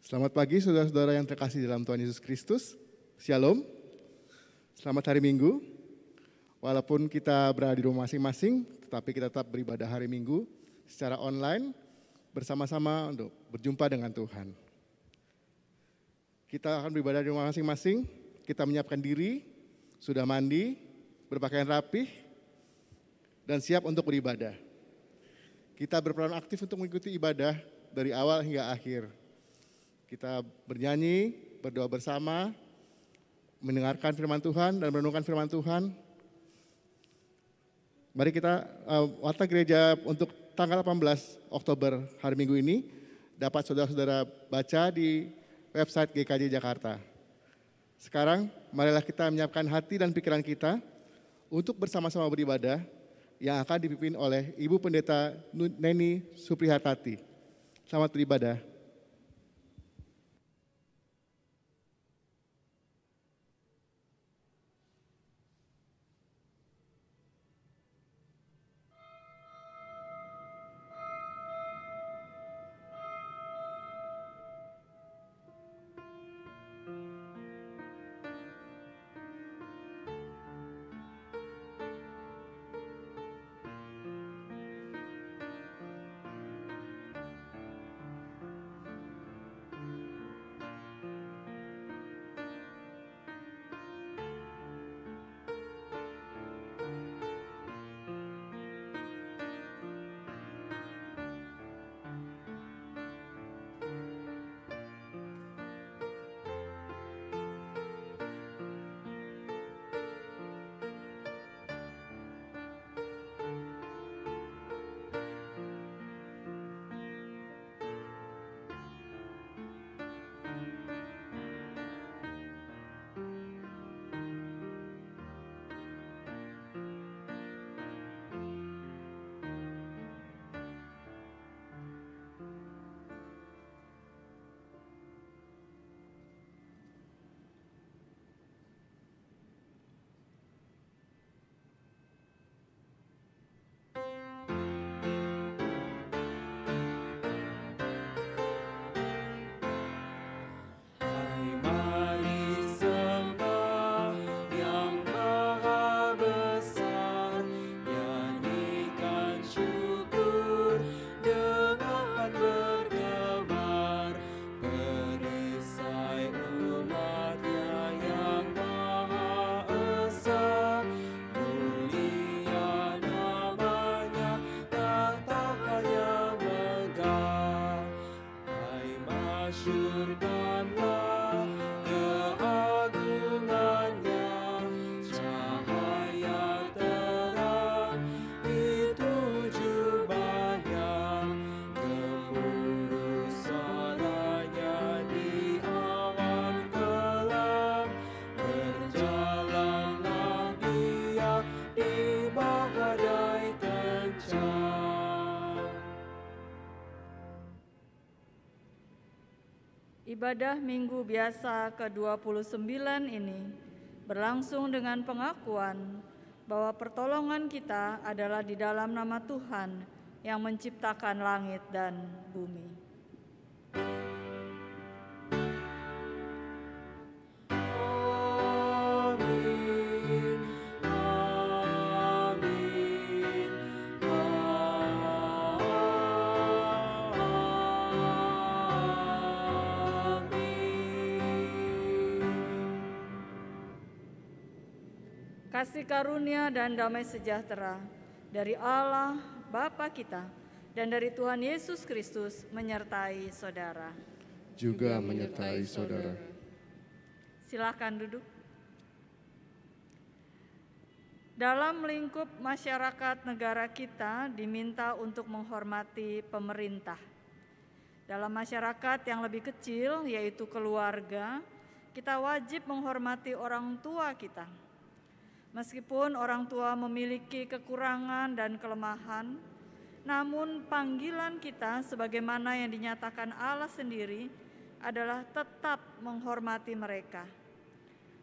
Selamat pagi saudara-saudara yang terkasih dalam Tuhan Yesus Kristus. Shalom. Selamat hari Minggu. Walaupun kita berada di rumah masing-masing, tetapi kita tetap beribadah hari Minggu secara online bersama-sama untuk berjumpa dengan Tuhan. Kita akan beribadah di rumah masing-masing, kita menyiapkan diri, sudah mandi, berpakaian rapih, dan siap untuk beribadah. Kita berperan aktif untuk mengikuti ibadah dari awal hingga akhir. Kita bernyanyi, berdoa bersama, mendengarkan firman Tuhan dan merenungkan firman Tuhan. Mari kita warta gereja untuk tanggal 18 Oktober hari Minggu ini dapat saudara-saudara baca di website GKJ Jakarta. Sekarang marilah kita menyiapkan hati dan pikiran kita untuk bersama-sama beribadah yang akan dipimpin oleh Ibu Pendeta Neni Suprihartati. Selamat beribadah. Ibadah Minggu Biasa ke-29 ini berlangsung dengan pengakuan bahwa pertolongan kita adalah di dalam nama Tuhan yang menciptakan langit dan bumi. Kasih karunia dan damai sejahtera dari Allah Bapa kita dan dari Tuhan Yesus Kristus menyertai saudara. Juga menyertai saudara. Silakan duduk. Dalam lingkup masyarakat negara kita diminta untuk menghormati pemerintah. Dalam masyarakat yang lebih kecil yaitu keluarga, kita wajib menghormati orang tua kita. Meskipun orang tua memiliki kekurangan dan kelemahan, namun panggilan kita sebagaimana yang dinyatakan Allah sendiri adalah tetap menghormati mereka.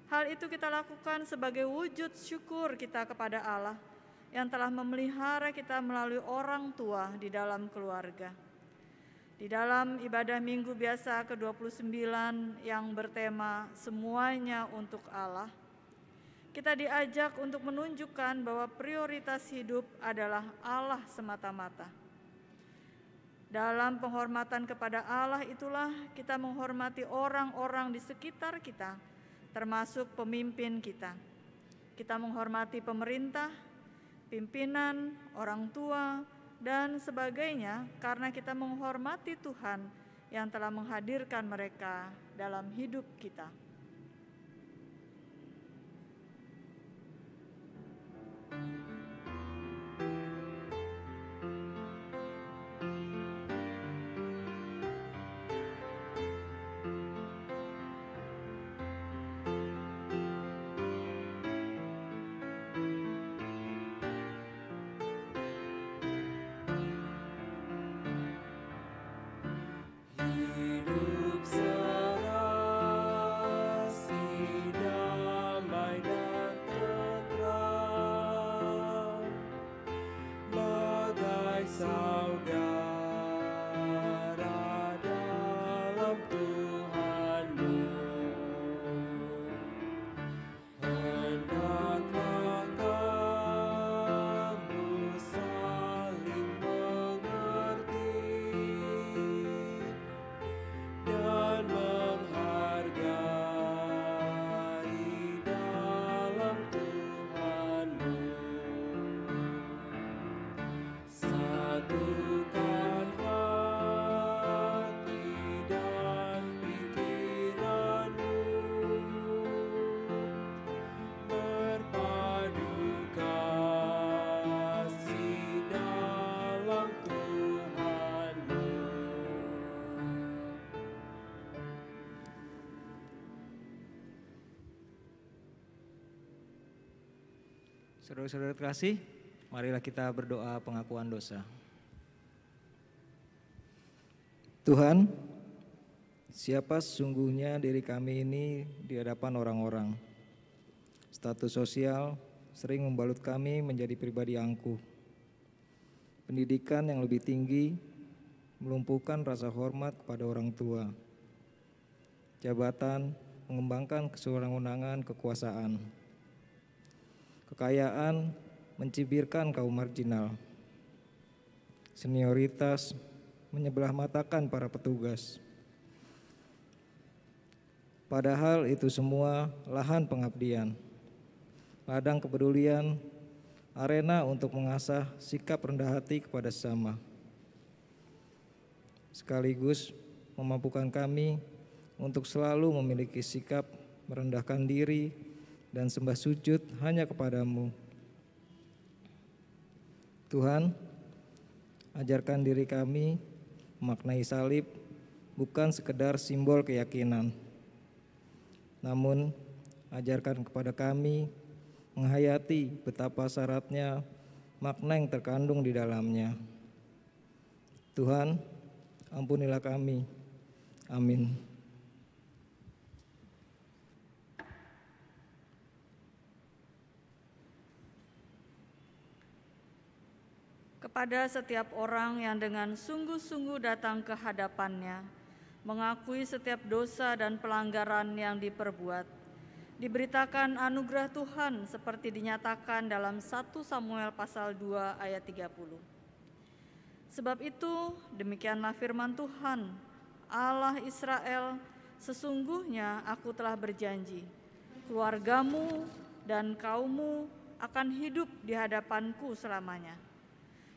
Hal itu kita lakukan sebagai wujud syukur kita kepada Allah yang telah memelihara kita melalui orang tua di dalam keluarga. Di dalam ibadah minggu biasa ke-29 yang bertema semuanya untuk Allah, kita diajak untuk menunjukkan bahwa prioritas hidup adalah Allah semata-mata. Dalam penghormatan kepada Allah itulah kita menghormati orang-orang di sekitar kita, termasuk pemimpin kita. Kita menghormati pemerintah, pimpinan, orang tua, dan sebagainya karena kita menghormati Tuhan yang telah menghadirkan mereka dalam hidup kita. Saudara-saudara terkasih, marilah kita berdoa pengakuan dosa. Tuhan, siapa sesungguhnya diri kami ini di hadapan orang-orang? Status sosial sering membalut kami menjadi pribadi angkuh. Pendidikan yang lebih tinggi melumpuhkan rasa hormat kepada orang tua. Jabatan mengembangkan kesewenang-wenangan kekuasaan. Kekayaan mencibirkan kaum marginal. Senioritas menyebelah matakan para petugas. Padahal itu semua lahan pengabdian, ladang kepedulian, arena untuk mengasah sikap rendah hati kepada sesama. Sekaligus memampukan kami untuk selalu memiliki sikap merendahkan diri dan sembah sujud hanya kepadamu. Tuhan, ajarkan diri kami memaknai salib bukan sekedar simbol keyakinan, namun ajarkan kepada kami menghayati betapa syaratnya makna yang terkandung di dalamnya. Tuhan, ampunilah kami. Amin. Kepada setiap orang yang dengan sungguh-sungguh datang ke hadapannya, mengakui setiap dosa dan pelanggaran yang diperbuat, diberitakan anugerah Tuhan seperti dinyatakan dalam 1 Samuel pasal 2 ayat 30. Sebab itu, demikianlah firman Tuhan, Allah Israel, sesungguhnya aku telah berjanji, keluargamu dan kaummu akan hidup di hadapanku selamanya.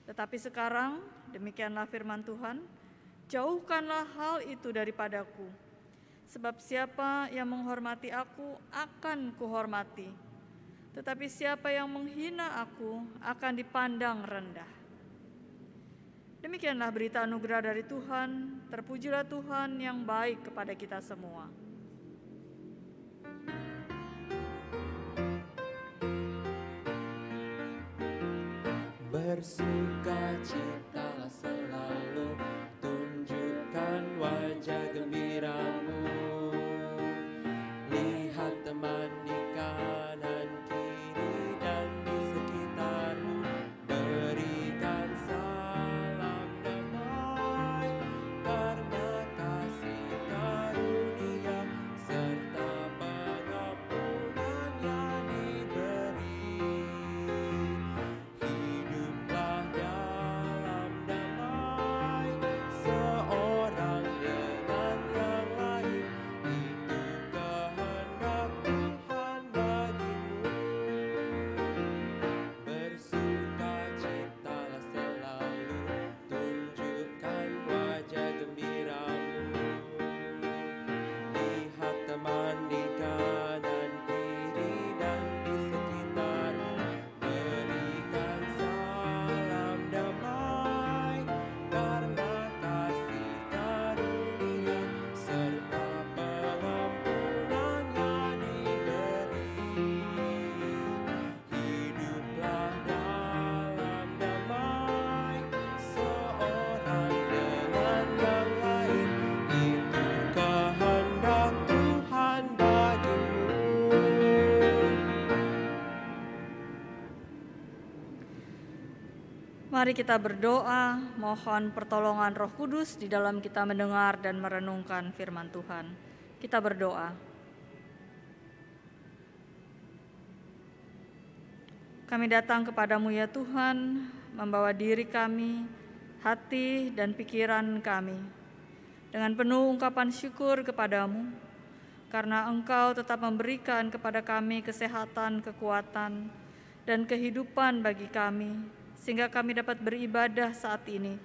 Tetapi sekarang, demikianlah firman Tuhan, jauhkanlah hal itu daripadaku. Sebab siapa yang menghormati aku akan kuhormati, tetapi siapa yang menghina aku akan dipandang rendah. Demikianlah berita anugerah dari Tuhan, terpujilah Tuhan yang baik kepada kita semua. Bersukacitalah selalu, tunjukkan wajah gembiramu. Lihat teman di kanan kiri dan di sekitarmu, berikan salam damai Mari kita berdoa, mohon pertolongan Roh Kudus di dalam kita mendengar dan merenungkan firman Tuhan. Kita berdoa. Kami datang kepadamu ya Tuhan, membawa diri kami, hati dan pikiran kami, dengan penuh ungkapan syukur kepadamu, karena Engkau tetap memberikan kepada kami kesehatan, kekuatan, dan kehidupan bagi kami, sehingga kami dapat beribadah saat ini,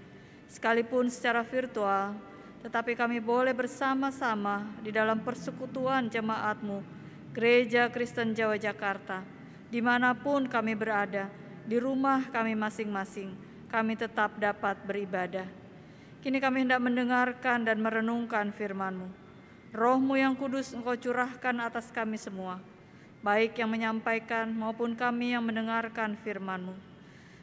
sekalipun secara virtual, tetapi kami boleh bersama-sama di dalam persekutuan jemaat-Mu, Gereja Kristen Jawa Jakarta, dimanapun kami berada, di rumah kami masing-masing, kami tetap dapat beribadah. Kini kami hendak mendengarkan dan merenungkan firman-Mu. Roh-Mu yang kudus Engkau curahkan atas kami semua, baik yang menyampaikan maupun kami yang mendengarkan firman-Mu.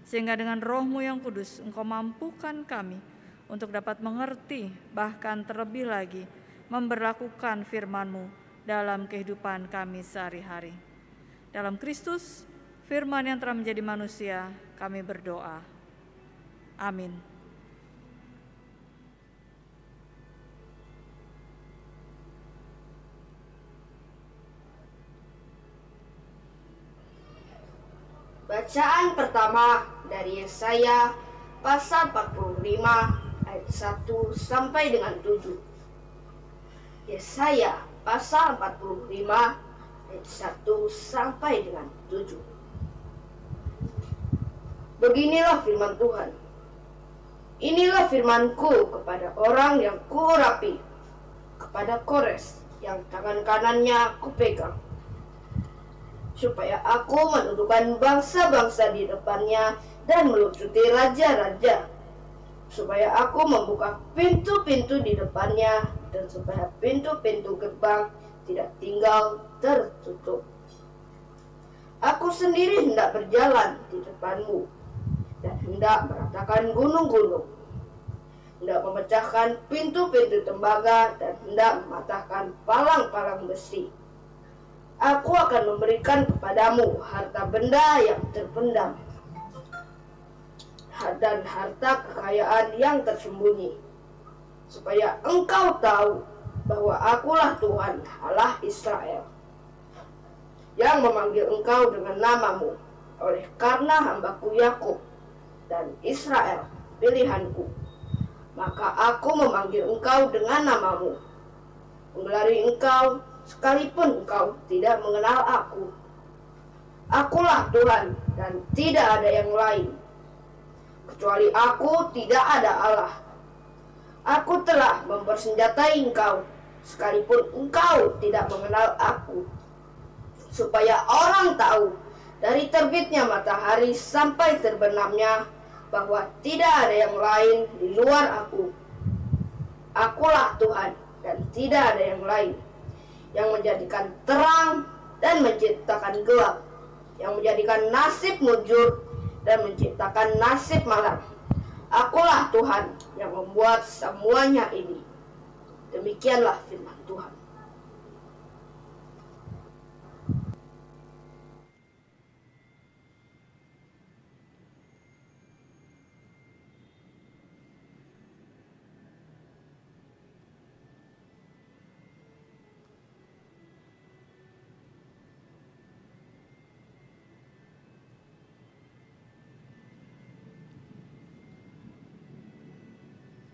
Sehingga dengan Roh-Mu yang kudus Engkau mampukan kami untuk dapat mengerti, bahkan terlebih lagi memberlakukan firman-Mu dalam kehidupan kami sehari-hari. Dalam Kristus, firman yang telah menjadi manusia, kami berdoa. Amin. Bacaan pertama dari Yesaya pasal 45 ayat 1 sampai dengan 7. Yesaya pasal 45 ayat 1 sampai dengan 7. Beginilah firman Tuhan. Inilah firman-Ku kepada orang yang kuurapi, kepada Kores yang tangan kanannya kupegang, supaya aku menundukkan bangsa-bangsa di depannya dan melucuti raja-raja, supaya aku membuka pintu-pintu di depannya, dan supaya pintu-pintu gerbang tidak tinggal tertutup. Aku sendiri hendak berjalan di depanmu, dan hendak meratakan gunung-gunung, hendak memecahkan pintu-pintu tembaga, dan hendak mematahkan palang-palang besi. Aku akan memberikan kepadamu harta benda yang terpendam dan harta kekayaan yang tersembunyi, supaya engkau tahu bahwa akulah Tuhan Allah Israel, yang memanggil engkau dengan namamu, oleh karena hambaku Yakub dan Israel pilihanku. Maka aku memanggil engkau dengan namamu, menggelari engkau sekalipun engkau tidak mengenal aku. Akulah Tuhan dan tidak ada yang lain. Kecuali aku tidak ada Allah. Aku telah mempersenjatai engkau sekalipun engkau tidak mengenal aku, supaya orang tahu dari terbitnya matahari sampai terbenamnya bahwa tidak ada yang lain di luar aku. Akulah Tuhan dan tidak ada yang lain, yang menjadikan terang dan menciptakan gelap, yang menjadikan nasib mujur dan menciptakan nasib malam. Akulah Tuhan yang membuat semuanya ini. Demikianlah firman Tuhan.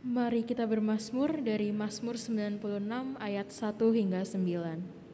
Mari kita bermazmur dari Mazmur 96 ayat 1 hingga 9.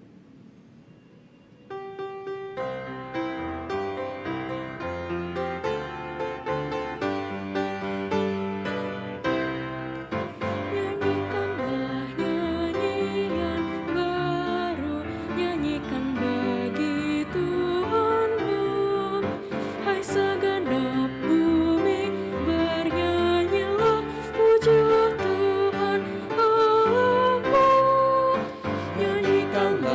Nyanyikanlah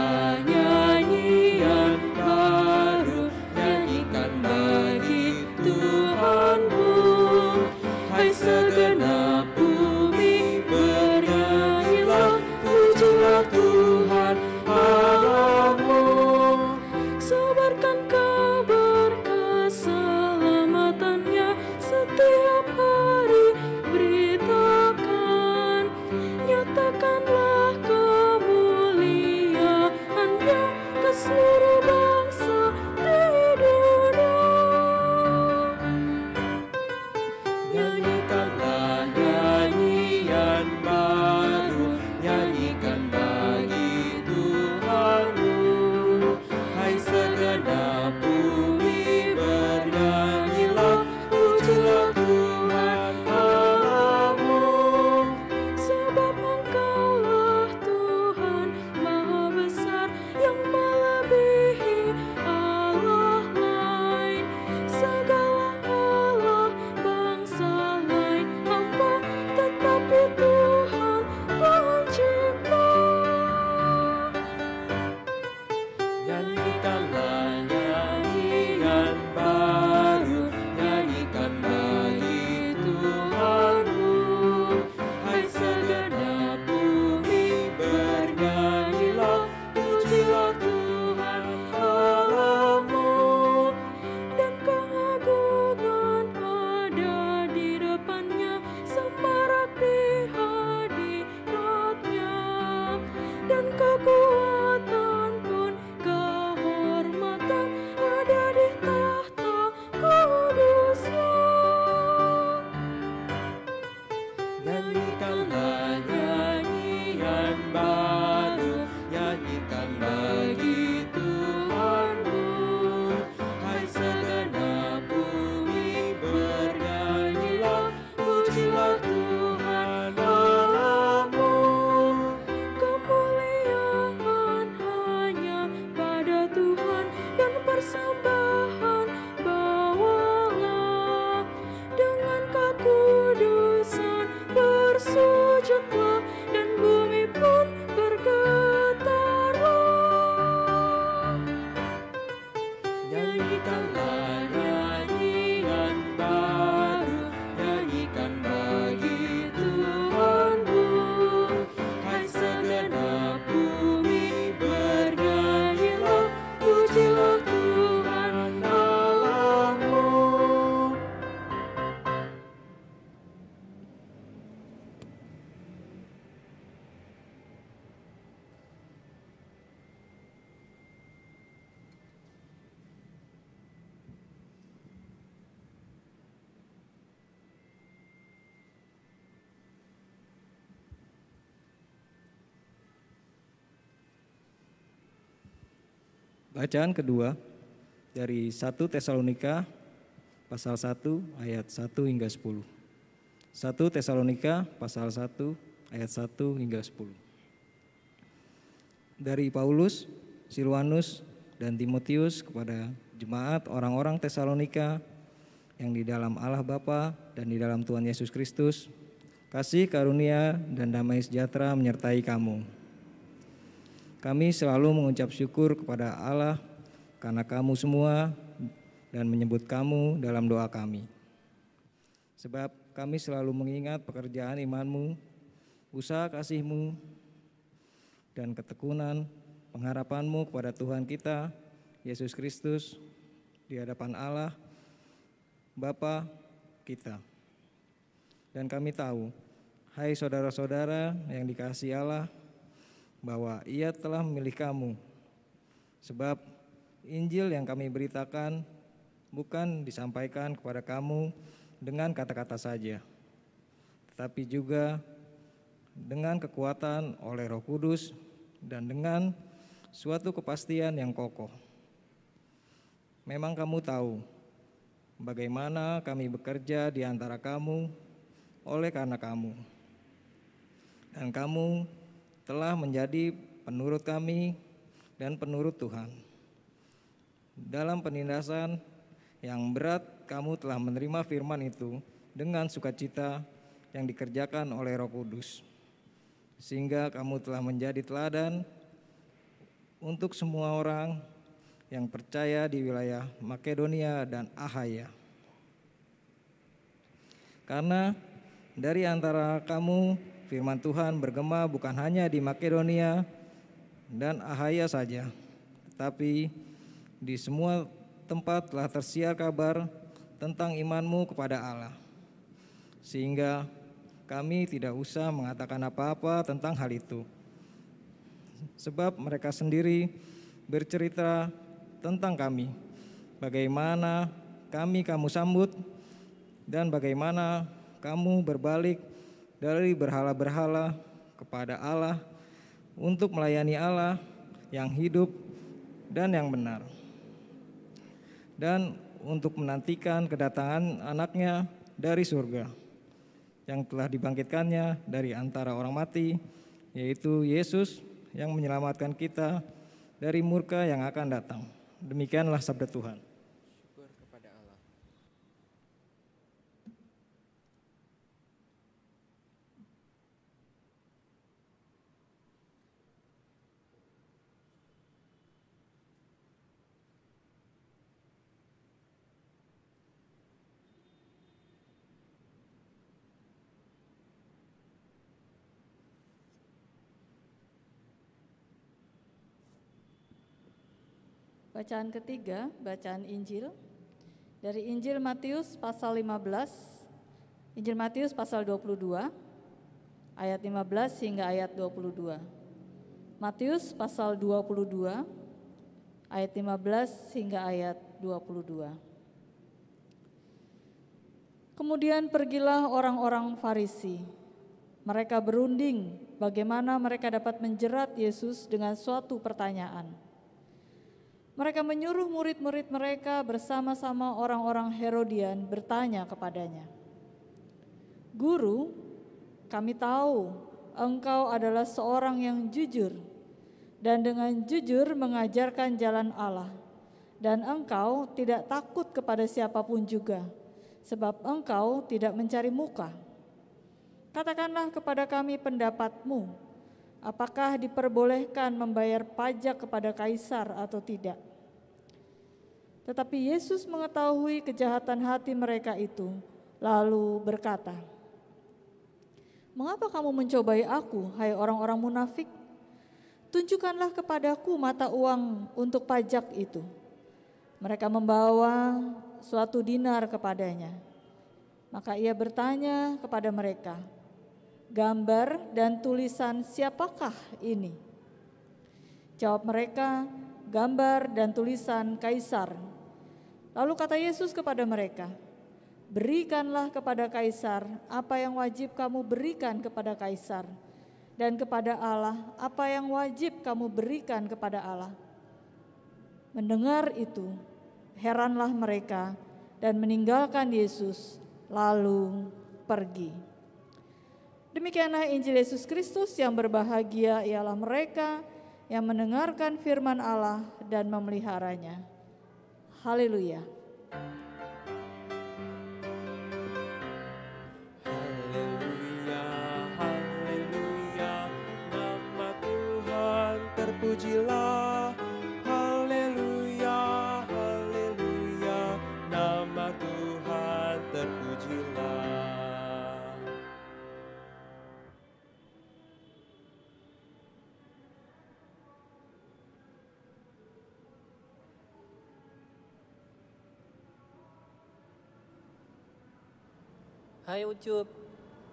baru, nyanyikan bagi Tuhanmu. Hai segenap bumi bernyanyilah, pujilah Tuhan Allahmu. Kemuliaan hanya pada Tuhan dan persembahan bawalah. Dengan kekudusan bersujudlah dan bumi pun bergetarlah. Nyanyikanlah nyanyian baru, nyanyikan bagi Tuhanmu. Hai segenap bumi bernyanyilah, pujilah Tuhan Allahmu. Bacaan kedua dari 1 Tesalonika pasal 1 ayat 1 hingga 10. 1 Tesalonika pasal 1 ayat 1 hingga 10. Dari Paulus, Silwanus, dan Timotius kepada jemaat orang-orang Tesalonika yang di dalam Allah Bapa dan di dalam Tuhan Yesus Kristus, kasih karunia dan damai sejahtera menyertai kamu. Kami selalu mengucap syukur kepada Allah karena kamu semua dan menyebut kamu dalam doa kami. Sebab kami selalu mengingat pekerjaan imanmu, usaha kasihmu, dan ketekunan pengharapanmu kepada Tuhan kita, Yesus Kristus, di hadapan Allah, Bapa kita. Dan kami tahu, hai saudara-saudara yang dikasihi Allah, bahwa Ia telah memilih kamu. Sebab Injil yang kami beritakan bukan disampaikan kepada kamu dengan kata-kata saja, tetapi juga dengan kekuatan oleh Roh Kudus dan dengan suatu kepastian yang kokoh. Memang kamu tahu bagaimana kami bekerja di antara kamu oleh karena kamu. Dan kamu telah menjadi penurut kami dan penurut Tuhan. Dalam penindasan yang berat kamu telah menerima firman itu dengan sukacita yang dikerjakan oleh Roh Kudus, sehingga kamu telah menjadi teladan untuk semua orang yang percaya di wilayah Makedonia dan Akhaya. Karena dari antara kamu firman Tuhan bergema bukan hanya di Makedonia dan Akhaya saja, tetapi di semua tempat telah tersiar kabar tentang imanmu kepada Allah, sehingga kami tidak usah mengatakan apa-apa tentang hal itu. Sebab mereka sendiri bercerita tentang kami, bagaimana kamu sambut dan bagaimana kamu berbalik dari berhala-berhala kepada Allah untuk melayani Allah yang hidup dan yang benar, dan untuk menantikan kedatangan anaknya dari surga yang telah dibangkitkannya dari antara orang mati, yaitu Yesus yang menyelamatkan kita dari murka yang akan datang. Demikianlah sabda Tuhan. Syukur kepada Allah. Bacaan ketiga, bacaan Injil. Dari Injil Matius pasal 15, Injil Matius pasal 22, ayat 15 hingga ayat 22. Matius pasal 22, ayat 15 hingga ayat 22. Kemudian pergilah orang-orang Farisi. Mereka berunding bagaimana mereka dapat menjerat Yesus dengan suatu pertanyaan. Mereka menyuruh murid-murid mereka bersama-sama orang-orang Herodian bertanya kepadanya, "Guru, kami tahu Engkau adalah seorang yang jujur dan dengan jujur mengajarkan jalan Allah, dan Engkau tidak takut kepada siapapun juga, sebab Engkau tidak mencari muka. Katakanlah kepada kami pendapatmu, apakah diperbolehkan membayar pajak kepada kaisar atau tidak?" Tetapi Yesus mengetahui kejahatan hati mereka itu, lalu berkata, "Mengapa kamu mencobai aku, hai orang-orang munafik? Tunjukkanlah kepadaku mata uang untuk pajak itu." Mereka membawa suatu dinar kepadanya. Maka ia bertanya kepada mereka, "Gambar dan tulisan siapakah ini?" Jawab mereka, "Gambar dan tulisan Kaisar." Lalu kata Yesus kepada mereka, "Berikanlah kepada Kaisar apa yang wajib kamu berikan kepada Kaisar, dan kepada Allah apa yang wajib kamu berikan kepada Allah." Mendengar itu, heranlah mereka dan meninggalkan Yesus, lalu pergi. Demikianlah Injil Yesus Kristus. Yang berbahagia ialah mereka yang mendengarkan firman Allah dan memeliharanya. Haleluya. Haleluya, haleluya, nama Tuhan terpujilah. Haleluya, haleluya, nama Tuhan terpujilah. Hai Ucup,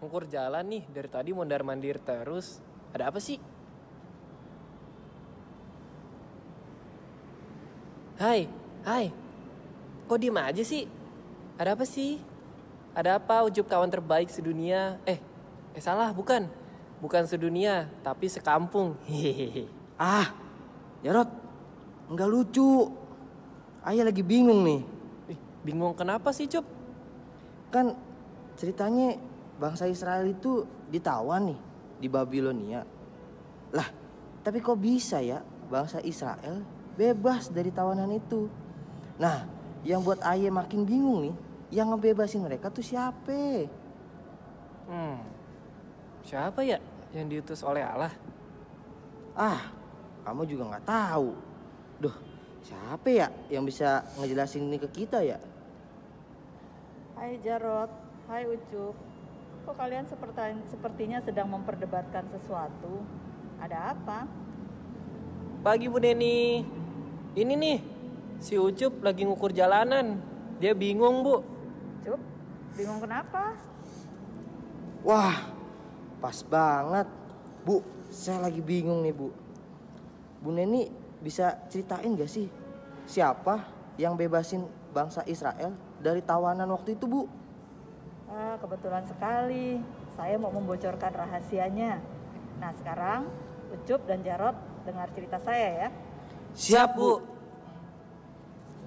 ngukur jalan nih, dari tadi mondar-mandir terus. Ada apa sih? Hai, kok diem aja sih? Ada apa sih? Ada apa Ucup, kawan terbaik sedunia? Salah, bukan sedunia, tapi sekampung. Hehehe. Jarot, nggak lucu. Ayah lagi bingung nih. Bingung kenapa sih, Cup? Kan ceritanya bangsa Israel itu ditawan nih di Babilonia. Lah, tapi kok bisa ya bangsa Israel bebas dari tawanan itu? Nah, yang buat ayah makin bingung nih, yang ngebebasin mereka tuh siapa? Siapa ya yang diutus oleh Allah? Kamu juga nggak tahu. Duh, siapa ya yang bisa ngejelasin ini ke kita ya? Hai Jarot, hai Ucup. Kok kalian sepertinya sedang memperdebatkan sesuatu? Ada apa? Pagi Bu Neni. Ini nih, si Ucup lagi ngukur jalanan. Dia bingung, Bu. Cup, bingung kenapa? Wah, pas banget. Bu, saya lagi bingung nih, Bu. Bu Neni bisa ceritain gak sih siapa yang bebasin bangsa Israel dari tawanan waktu itu, Bu? Kebetulan sekali, saya mau membocorkan rahasianya. Nah sekarang Ucup dan Jarot dengar cerita saya ya. Siap, Bu.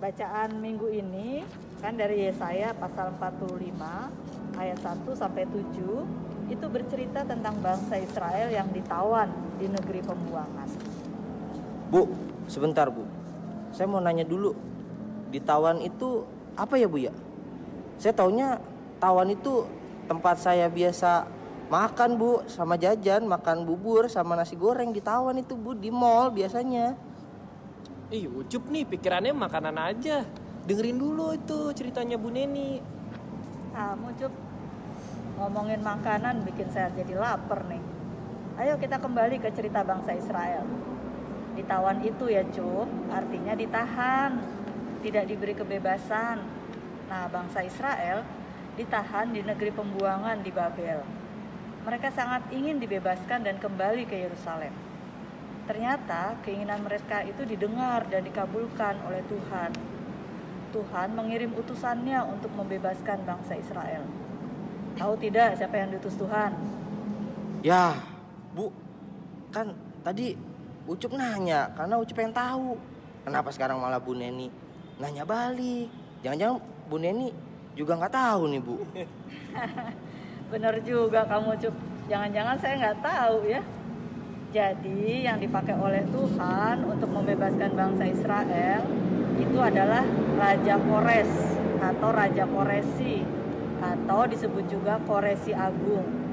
Bacaan minggu ini kan dari Yesaya pasal 45 ayat 1 sampai 7 itu bercerita tentang bangsa Israel yang ditawan di negeri pembuangan. Bu, sebentar, Bu. Saya mau nanya dulu. Ditawan itu apa ya, Bu ya? Saya taunya tawan itu tempat saya biasa makan, Bu, sama jajan, makan bubur sama nasi goreng di tawan itu, Bu, di mall biasanya. Ucup nih pikirannya makanan aja. Dengerin dulu itu ceritanya Bu Neni. Kamu Cup, ngomongin makanan bikin saya jadi lapar nih. Ayo kita kembali ke cerita bangsa Israel. Ditawan itu ya Cup, artinya ditahan, tidak diberi kebebasan. Nah bangsa Israel ditahan di negeri pembuangan di Babel. Mereka sangat ingin dibebaskan dan kembali ke Yerusalem. Ternyata keinginan mereka itu didengar dan dikabulkan oleh Tuhan. Tuhan mengirim utusannya untuk membebaskan bangsa Israel. Tahu tidak siapa yang diutus Tuhan? Ya, Bu, kan tadi Ucup nanya karena Ucup pengen tahu. Kenapa sekarang malah Bu Neni nanya balik? Jangan-jangan Bu Neni juga nggak tahu nih, Bu. Bener juga kamu, Cup. Jangan-jangan saya nggak tahu ya. Jadi yang dipakai oleh Tuhan untuk membebaskan bangsa Israel itu adalah Raja Kores atau Raja Koresi atau disebut juga Koresi Agung.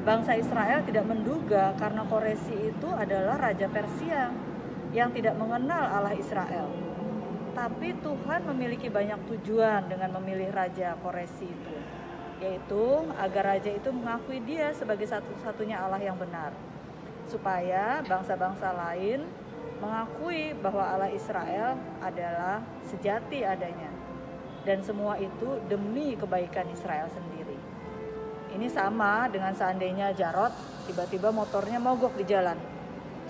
Bangsa Israel tidak menduga karena Koresi itu adalah Raja Persia yang tidak mengenal Allah Israel. Tapi Tuhan memiliki banyak tujuan dengan memilih Raja Koresi itu, yaitu agar raja itu mengakui dia sebagai satu-satunya Allah yang benar, supaya bangsa-bangsa lain mengakui bahwa Allah Israel adalah sejati adanya. Dan semua itu demi kebaikan Israel sendiri. Ini sama dengan seandainya Jarot tiba-tiba motornya mogok di jalan.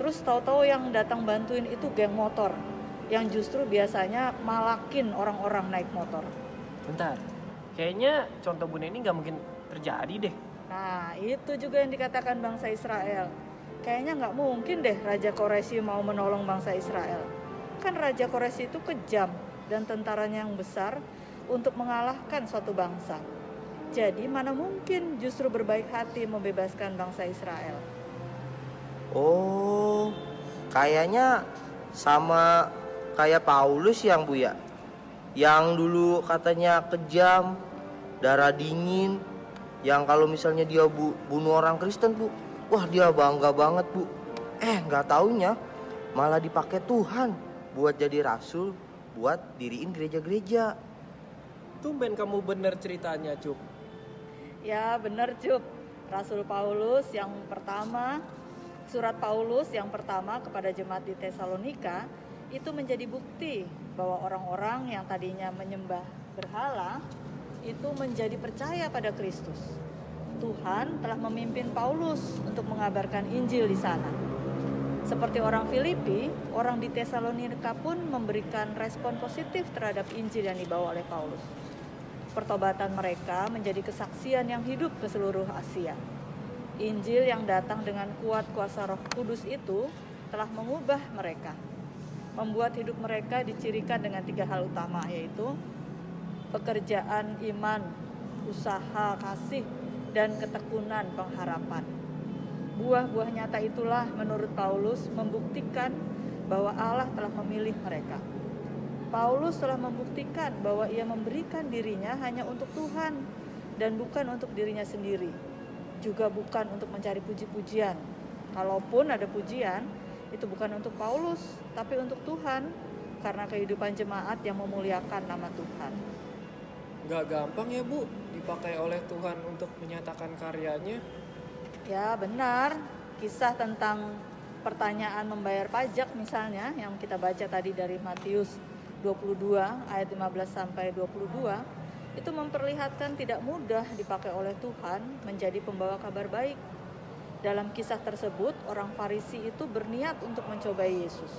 Terus tahu-tahu yang datang bantuin itu geng motor yang justru biasanya malakin orang-orang naik motor. Bentar, kayaknya contoh Bu Neni nggak mungkin terjadi deh. Nah, itu juga yang dikatakan bangsa Israel. Kayaknya nggak mungkin deh Raja Koresi mau menolong bangsa Israel. Kan Raja Koresi itu kejam dan tentaranya yang besar untuk mengalahkan suatu bangsa. Jadi mana mungkin justru berbaik hati membebaskan bangsa Israel. Oh, kayaknya sama kayak Paulus yang Bu ya. Yang dulu katanya kejam, darah dingin, yang kalau misalnya dia bunuh orang Kristen, Bu, wah dia bangga banget, Bu. Nggak taunya malah dipakai Tuhan buat jadi rasul, buat diriin gereja-gereja. Tumben kamu bener ceritanya, Cup. Ya benar, Cup. Rasul Paulus yang pertama, surat Paulus yang pertama kepada jemaat di Tesalonika itu menjadi bukti bahwa orang-orang yang tadinya menyembah berhala itu menjadi percaya pada Kristus. Tuhan telah memimpin Paulus untuk mengabarkan Injil di sana. Seperti orang Filipi, orang di Tesalonika pun memberikan respon positif terhadap Injil yang dibawa oleh Paulus. Pertobatan mereka menjadi kesaksian yang hidup ke seluruh Asia. Injil yang datang dengan kuat kuasa Roh Kudus itu telah mengubah mereka, membuat hidup mereka dicirikan dengan 3 hal utama, yaitu pekerjaan iman, usaha kasih, dan ketekunan pengharapan. Buah-buah nyata itulah menurut Paulus membuktikan bahwa Allah telah memilih mereka. Paulus telah membuktikan bahwa ia memberikan dirinya hanya untuk Tuhan dan bukan untuk dirinya sendiri. Juga bukan untuk mencari puji-pujian. Kalaupun ada pujian, itu bukan untuk Paulus, tapi untuk Tuhan, karena kehidupan jemaat yang memuliakan nama Tuhan. Gak gampang ya, Bu, dipakai oleh Tuhan untuk menyatakan karyanya. Ya benar, kisah tentang pertanyaan membayar pajak misalnya yang kita baca tadi dari Matius 22 ayat 15 sampai 22 itu memperlihatkan tidak mudah dipakai oleh Tuhan menjadi pembawa kabar baik. Dalam kisah tersebut, orang Farisi itu berniat untuk mencobai Yesus.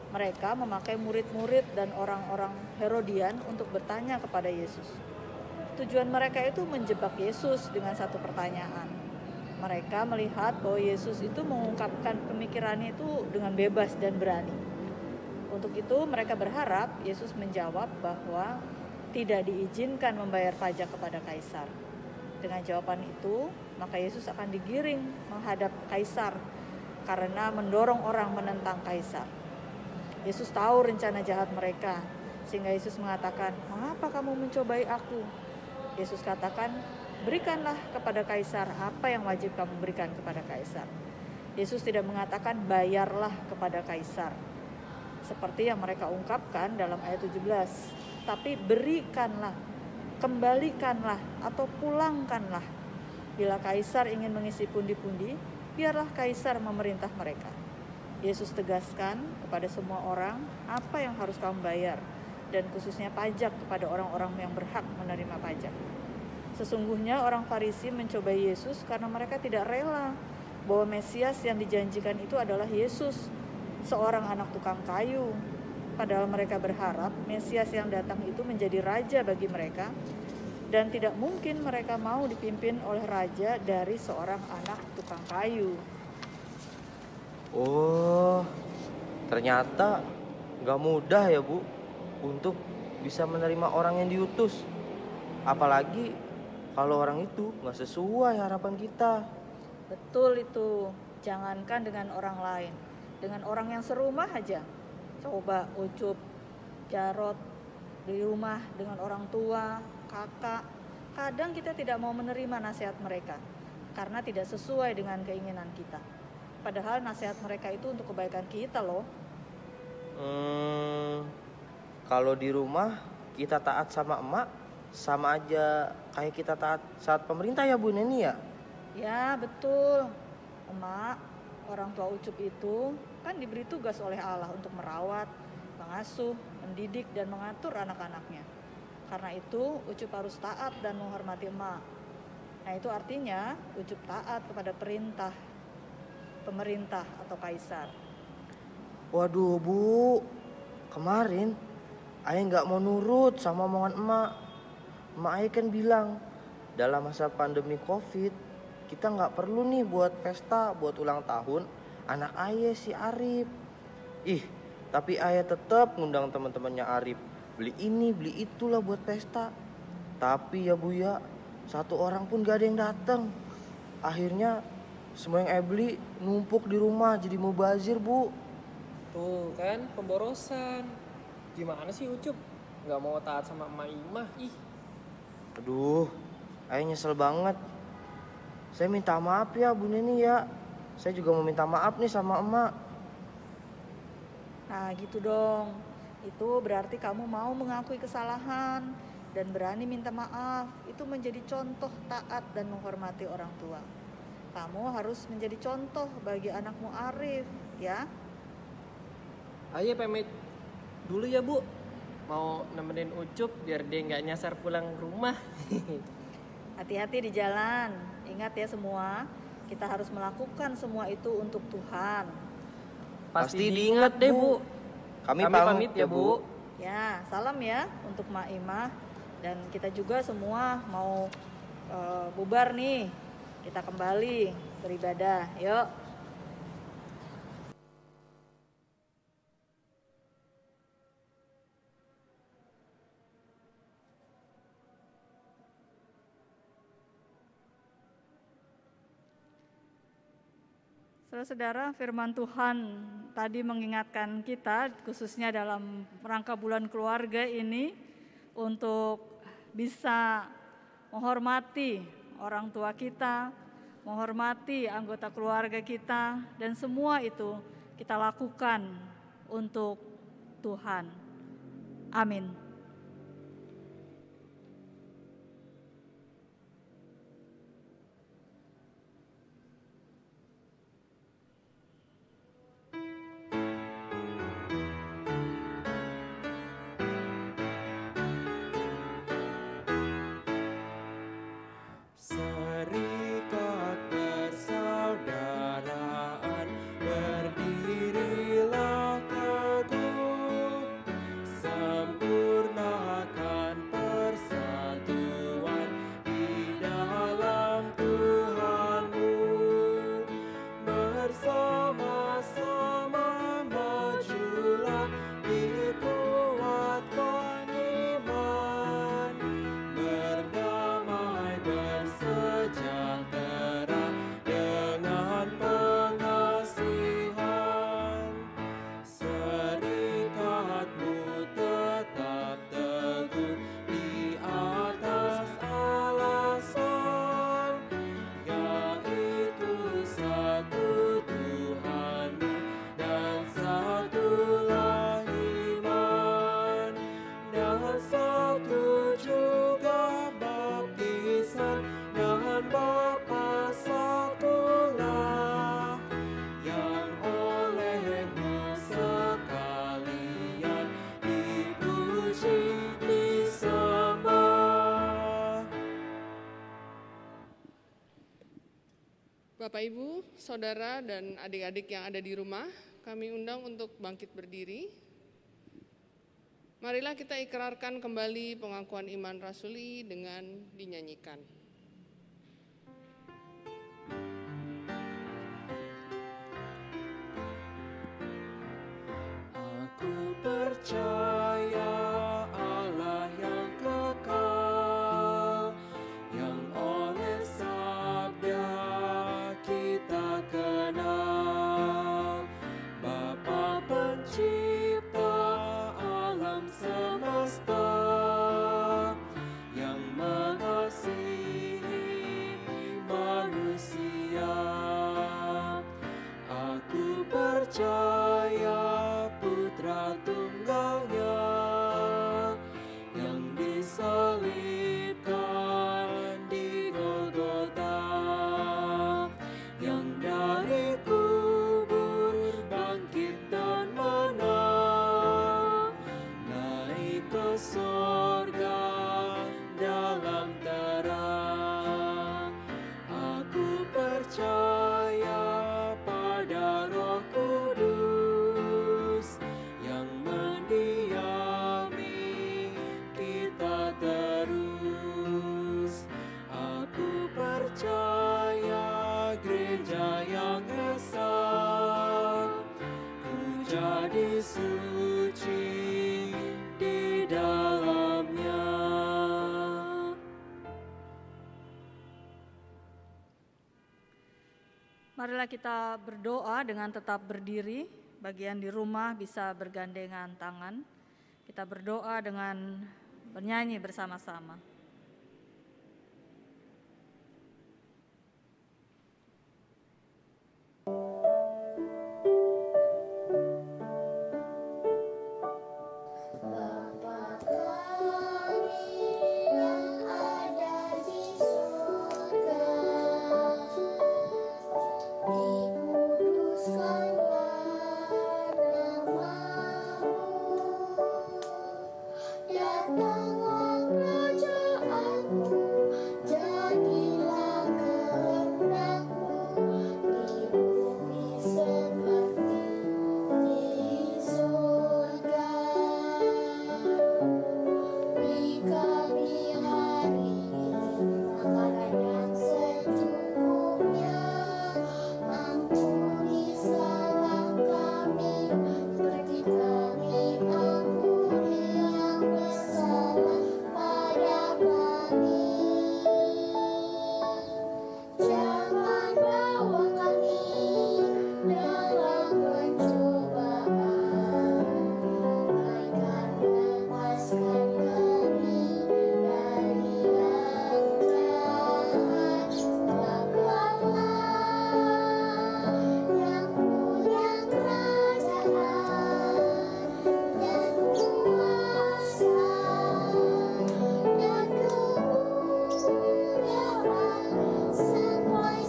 Mereka memakai murid-murid dan orang-orang Herodian untuk bertanya kepada Yesus. Tujuan mereka itu menjebak Yesus dengan satu pertanyaan. Mereka melihat bahwa Yesus itu mengungkapkan pemikirannya itu dengan bebas dan berani. Untuk itu mereka berharap Yesus menjawab bahwa tidak diizinkan membayar pajak kepada Kaisar. Dengan jawaban itu, maka Yesus akan digiring menghadap Kaisar karena mendorong orang menentang Kaisar. Yesus tahu rencana jahat mereka, sehingga Yesus mengatakan, "Mengapa kamu mencobai aku?" Yesus katakan, "Berikanlah kepada Kaisar apa yang wajib kamu berikan kepada Kaisar." Yesus tidak mengatakan bayarlah kepada Kaisar, seperti yang mereka ungkapkan dalam ayat 17. Tapi berikanlah, kembalikanlah, atau pulangkanlah. Bila Kaisar ingin mengisi pundi-pundi, biarlah Kaisar memerintah mereka. Yesus tegaskan kepada semua orang apa yang harus kamu bayar, dan khususnya pajak kepada orang-orang yang berhak menerima pajak. Sesungguhnya orang Farisi mencobai Yesus karena mereka tidak rela bahwa Mesias yang dijanjikan itu adalah Yesus, seorang anak tukang kayu. Padahal mereka berharap Mesias yang datang itu menjadi raja bagi mereka, dan tidak mungkin mereka mau dipimpin oleh raja dari seorang anak tukang kayu. Oh, ternyata gak mudah ya Bu untuk bisa menerima orang yang diutus. Apalagi kalau orang itu gak sesuai harapan kita. Betul itu, jangankan dengan orang lain, dengan orang yang serumah aja. Coba Ucup, Jarot di rumah dengan orang tua, kakak. Kadang kita tidak mau menerima nasihat mereka karena tidak sesuai dengan keinginan kita. Padahal nasihat mereka itu untuk kebaikan kita loh. Kalau di rumah kita taat sama emak, sama aja kayak kita taat saat pemerintah ya Bu Neni ya? Ya betul, emak, orang tua Ucup itu kan diberi tugas oleh Allah untuk merawat, mengasuh, mendidik, dan mengatur anak-anaknya. Karena itu Ucup harus taat dan menghormati emak. Nah itu artinya Ucup taat kepada perintah pemerintah atau kaisar. Waduh Bu, kemarin Ayah nggak mau nurut sama omongan emak. Emak Ayah kan bilang dalam masa pandemi COVID kita nggak perlu nih buat pesta, buat ulang tahun anak Ayah si Arif. Tapi Ayah tetap ngundang teman-temannya Arif. Beli ini, beli itulah buat pesta. Tapi ya Bu ya, satu orang pun gak ada yang datang. Akhirnya semua yang Ayah beli numpuk di rumah jadi mubazir Bu. Tuh kan pemborosan. Gimana sih Ucup? Gak mau taat sama emak Imah, ih. Aduh, Ayah nyesel banget. Saya minta maaf ya Bu Neni ya. Saya juga mau minta maaf nih sama emak. Nah gitu dong, itu berarti kamu mau mengakui kesalahan dan berani minta maaf. Itu menjadi contoh taat dan menghormati orang tua. Kamu harus menjadi contoh bagi anakmu Arif, ya. Ayah pamit dulu ya Bu. Mau nemenin Ucup biar dia nggak nyasar pulang rumah. Hati-hati di jalan. Ingat ya semua, kita harus melakukan semua itu untuk Tuhan. Pasti diingat deh Bu. Kami pamit ya Bu. Ya, salam ya untuk Mak Imah. Dan kita juga semua mau bubar nih. Kita kembali beribadah, yuk. Saudara-saudara, firman Tuhan tadi mengingatkan kita, khususnya dalam rangka bulan keluarga ini, untuk bisa menghormati orang tua kita, menghormati anggota keluarga kita, dan semua itu kita lakukan untuk Tuhan. Amin. Serikat persaudaraan, berdirilah teguh, sempurnakan persatuan di dalam Tuhanmu, bersama-sama majulah, dikuatkan iman, berdamai bersejahtera dengan pengasihan. Serikatmu tetap teguh di atas alasan, yaitu satu Tuhanmu dan satulah iman, dan satu juga baptisan, dan Bapa satulah, yang olehmu sekalian dipuji, disembah. Bapak, Ibu, Saudara, dan adik-adik yang ada di rumah, kami undang untuk bangkit berdiri. Marilah kita ikrarkan kembali pengakuan iman rasuli dengan dinyanyikan. percaya Allah yang kekal, yang oleh sabda kita kenal, Bapa pencipta alam semesta, yang mengasihi manusia. Aku percaya Putra Tunggalnya yang disalibkan di Golgota, yang dari kubur bangkit dan menang, naik ke sorga dalam terang. Aku percaya pada Roh Kudus yang mendiami kita terus. Aku percaya gereja yang esa, ku jadi suci di dalamnya. Marilah kita berdoa dengan tetap berdiri. Bagian di rumah bisa bergandengan tangan. Kita berdoa dengan bernyanyi bersama-sama. Bapa kami yang ada di surga, dikuduskanlah namamu, datanglah kerajaanmu, jadilah kehendakmu di bumi seperti di surga. Beri kami hari ini makanan yang secukupnya, ampuni salah kami seperti kami ampuni yang bersalah pada kami. Jangan bawa kami dalam pencobaan, melainkan lepaskan kami dari yang jahat. Sebablah yang punya kerajaan, yang kuasa, dan kemuliaan sampai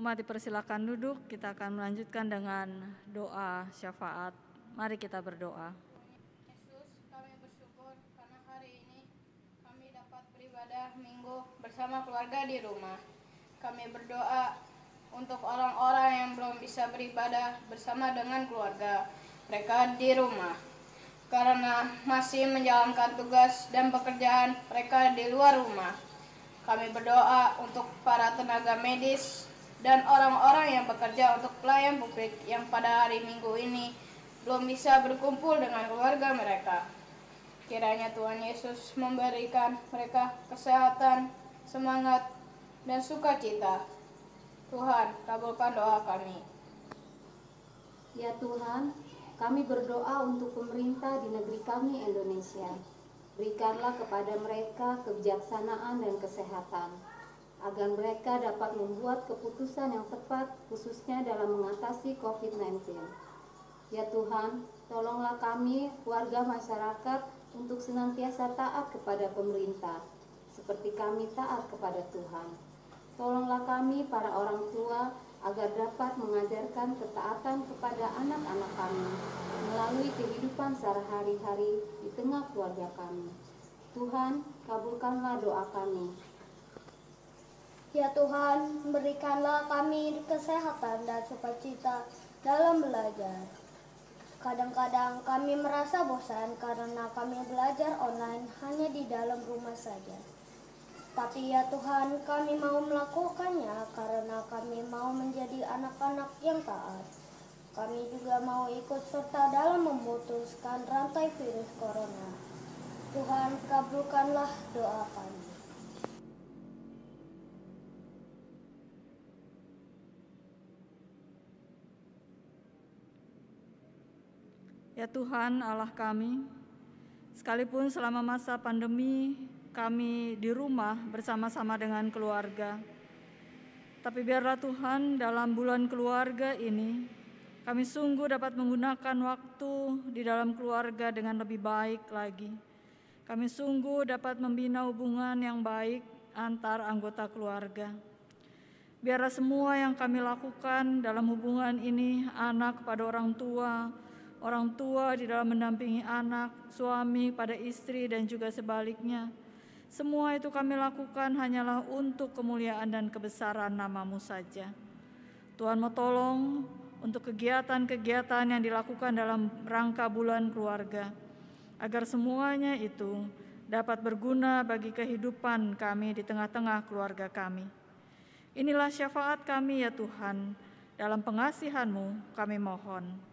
Umat dipersilakan duduk, kita akan melanjutkan dengan doa syafaat. Mari kita berdoa. Yesus, kami bersyukur karena hari ini kami dapat beribadah minggu bersama keluarga di rumah. Kami berdoa untuk orang-orang yang belum bisa beribadah bersama dengan keluarga mereka di rumah, karena masih menjalankan tugas dan pekerjaan mereka di luar rumah. Kami berdoa untuk para tenaga medis dan orang-orang yang bekerja untuk pelayan publik yang pada hari Minggu ini belum bisa berkumpul dengan keluarga mereka. Kiranya Tuhan Yesus memberikan mereka kesehatan, semangat, dan sukacita. Tuhan, kabulkan doa kami. Ya Tuhan, kami berdoa untuk pemerintah di negeri kami Indonesia. Berikanlah kepada mereka kebijaksanaan dan kesehatan, agar mereka dapat membuat keputusan yang tepat khususnya dalam mengatasi COVID-19. Ya Tuhan, tolonglah kami, warga masyarakat, untuk senantiasa taat kepada pemerintah, seperti kami taat kepada Tuhan. Tolonglah kami, para orang tua, agar dapat mengajarkan ketaatan kepada anak-anak kami melalui kehidupan sehari-hari di tengah keluarga kami. Tuhan, kabulkanlah doa kami. Ya Tuhan, berikanlah kami kesehatan dan sukacita dalam belajar. Kadang-kadang kami merasa bosan karena kami belajar online hanya di dalam rumah saja. Tapi ya Tuhan, kami mau melakukannya karena kami mau menjadi anak-anak yang taat. Kami juga mau ikut serta dalam memutuskan rantai virus corona. Tuhan, kabulkanlah doa kami. Ya Tuhan Allah kami, sekalipun selama masa pandemi kami di rumah bersama-sama dengan keluarga, tapi biarlah Tuhan dalam bulan keluarga ini kami sungguh dapat menggunakan waktu di dalam keluarga dengan lebih baik lagi. Kami sungguh dapat membina hubungan yang baik antar anggota keluarga. Biarlah semua yang kami lakukan dalam hubungan ini, anak kepada orang tua di dalam mendampingi anak, suami pada istri dan juga sebaliknya. Semua itu kami lakukan hanyalah untuk kemuliaan dan kebesaran nama-Mu saja. Tuhan mau tolong untuk kegiatan-kegiatan yang dilakukan dalam rangka bulan keluarga, agar semuanya itu dapat berguna bagi kehidupan kami di tengah-tengah keluarga kami. Inilah syafaat kami ya Tuhan, dalam pengasihan-Mu kami mohon.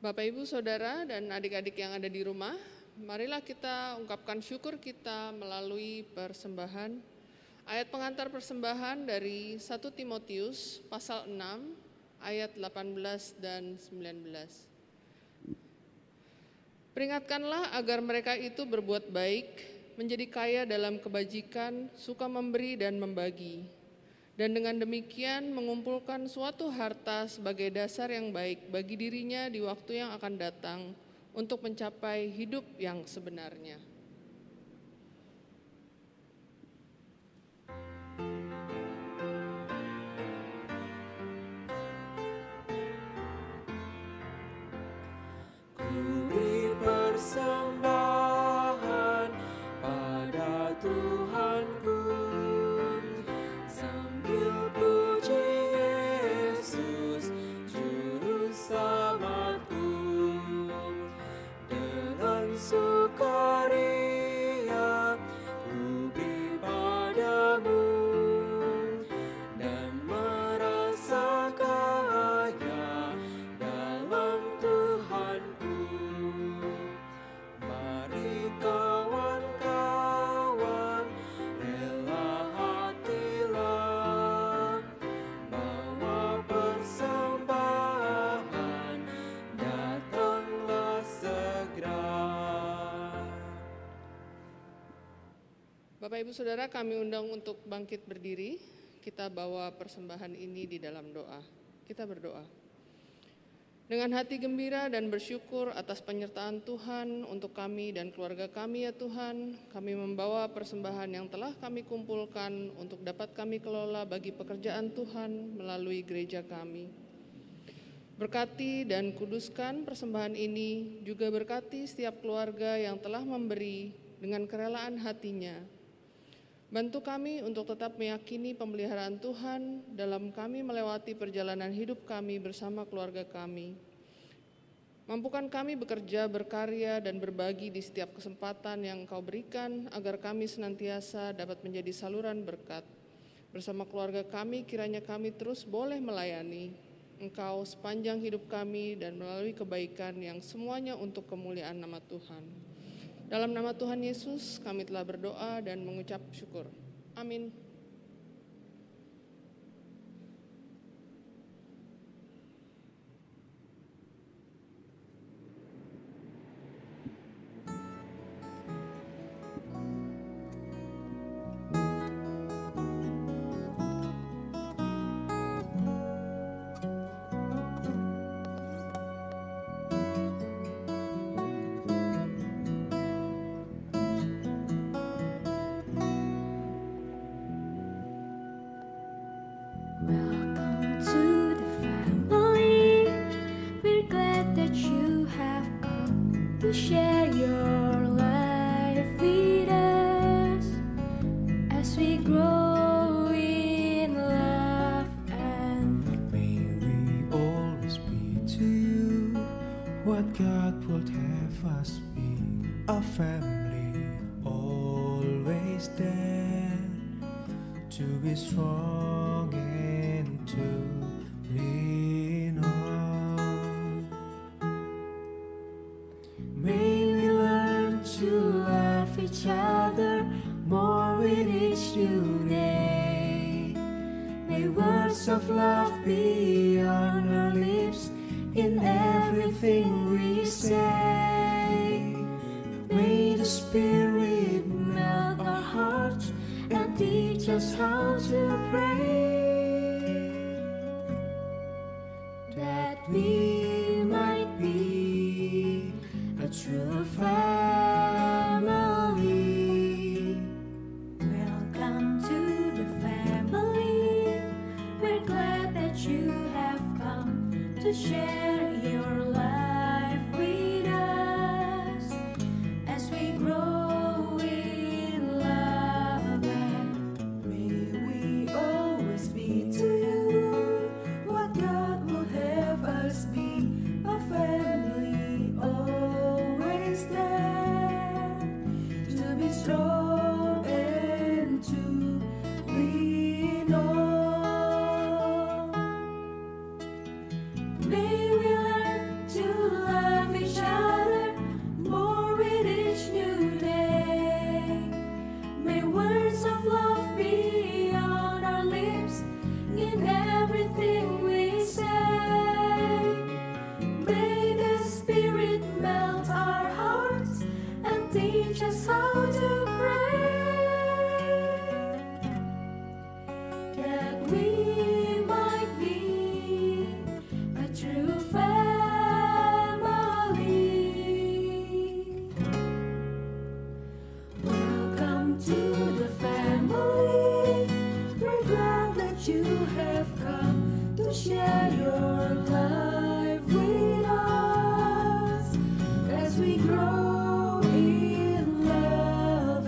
Bapak, Ibu, Saudara, dan adik-adik yang ada di rumah, marilah kita ungkapkan syukur kita melalui persembahan. Ayat pengantar persembahan dari 1 Timotius pasal 6 ayat 18 dan 19. Peringatkanlah agar mereka itu berbuat baik, menjadi kaya dalam kebajikan, suka memberi dan membagi. Dan dengan demikian mengumpulkan suatu harta sebagai dasar yang baik bagi dirinya di waktu yang akan datang untuk mencapai hidup yang sebenarnya. Ku beri persembahan pada Tuhanku, sambil puji Yesus Juru Selamatku, dengan sukacita Bapak Ibu Saudara, kami undang untuk bangkit berdiri. Kita bawa persembahan ini di dalam doa. Kita berdoa. Dengan hati gembira dan bersyukur atas penyertaan Tuhan untuk kami dan keluarga kami ya Tuhan, kami membawa persembahan yang telah kami kumpulkan untuk dapat kami kelola bagi pekerjaan Tuhan melalui gereja kami. Berkati dan kuduskan persembahan ini, juga berkati setiap keluarga yang telah memberi dengan kerelaan hatinya. Bantu kami untuk tetap meyakini pemeliharaan Tuhan dalam kami melewati perjalanan hidup kami bersama keluarga kami. Mampukan kami bekerja, berkarya, dan berbagi di setiap kesempatan yang Engkau berikan agar kami senantiasa dapat menjadi saluran berkat. Bersama keluarga kami, kiranya kami terus boleh melayani Engkau sepanjang hidup kami dan melalui kebaikan yang semuanya untuk kemuliaan nama Tuhan. Dalam nama Tuhan Yesus, kami telah berdoa dan mengucap syukur. Amin. Share your life with us as we grow in love, and may we always be to you what God would have us be, a family always there to be strong and to lean on. May we learn to love each other more with each new day. May words of love be on our lips in everything we say. May the Spirit melt our hearts and teach us how to pray, that we might be a true family. Welcome to the family. We're glad that you have come to share your life with us as we grow in love, and may we always be to you what God will have us be, a family always there to be strong and to lean on. May we learn to love each other more with each new day. May words of love be on our lips in everything we say. May the Spirit melt our hearts and teach us how to pray, that we might be a true family. Welcome to the family. We're glad that you have come to share your life with us as we grow in love,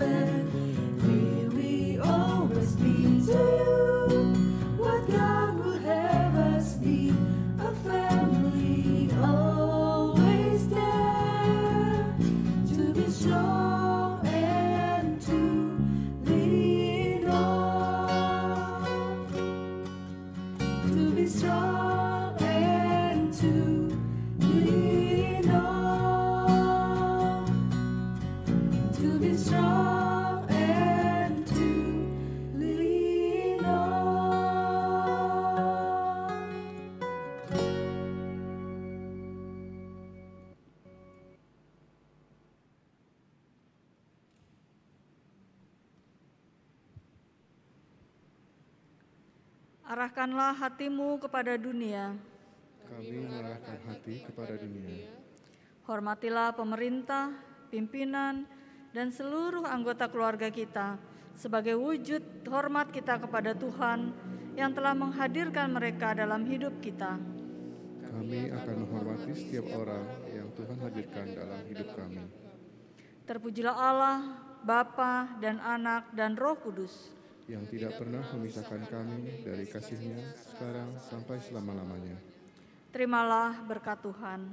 Arahkanlah hatimu kepada dunia. Kami mengarahkan hati kepada dunia. Hormatilah pemerintah, pimpinan, dan seluruh anggota keluarga kita sebagai wujud hormat kita kepada Tuhan yang telah menghadirkan mereka dalam hidup kita. Kami akan menghormati setiap orang yang Tuhan hadirkan dalam hidup kami. Terpujilah Allah, Bapa dan Anak dan Roh Kudus, yang tidak pernah memisahkan kami dari kasih-Nya sekarang sampai selama-lamanya. Terimalah berkat Tuhan.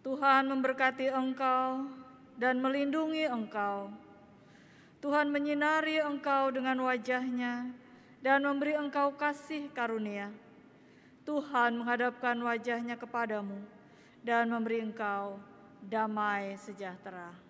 Tuhan memberkati engkau dan melindungi engkau. Tuhan menyinari engkau dengan wajah-Nya dan memberi engkau kasih karunia. Tuhan menghadapkan wajah-Nya kepadamu dan memberi engkau damai sejahtera.